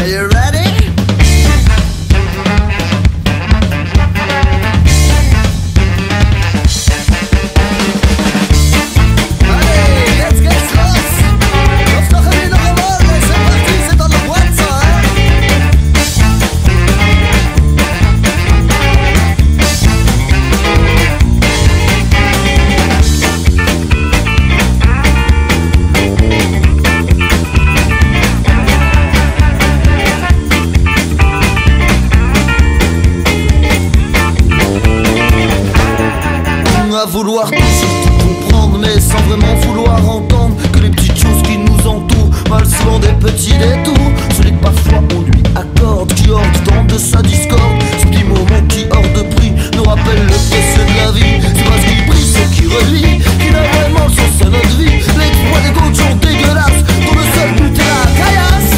Are you ready? À vouloir tout comprendre, mais sans vraiment vouloir entendre que les petites choses qui nous entourent, mal souvent des petits détours, celui que parfois on lui accorde, qui hors du temps de sa discorde, ce petit moment qui hors de prix nous rappelle le précieux de la vie. C'est pas ce qui brille, c'est qui relie, qui n'a vraiment le sens à notre vie. L'exploit des d'autres jours dégueulasses, dont le seul but est la caillasse.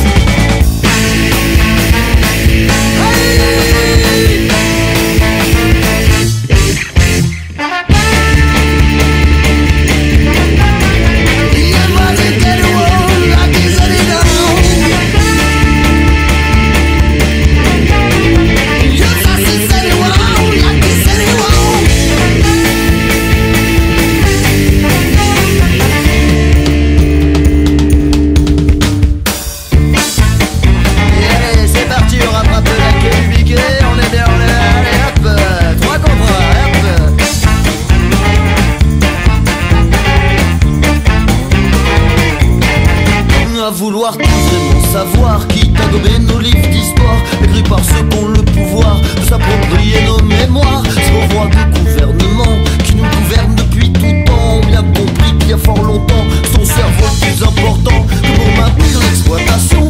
À vouloir tout vraiment savoir, quitte à gommer nos livres d'histoire, écrits par ceux qui ont le pouvoir de s'approprier nos mémoires. C'est aux voix de gouvernement qui nous gouvernent depuis tout temps, bien compris qu'il y a fort longtemps son cerveau le plus important que pour maintenir l'exploitation.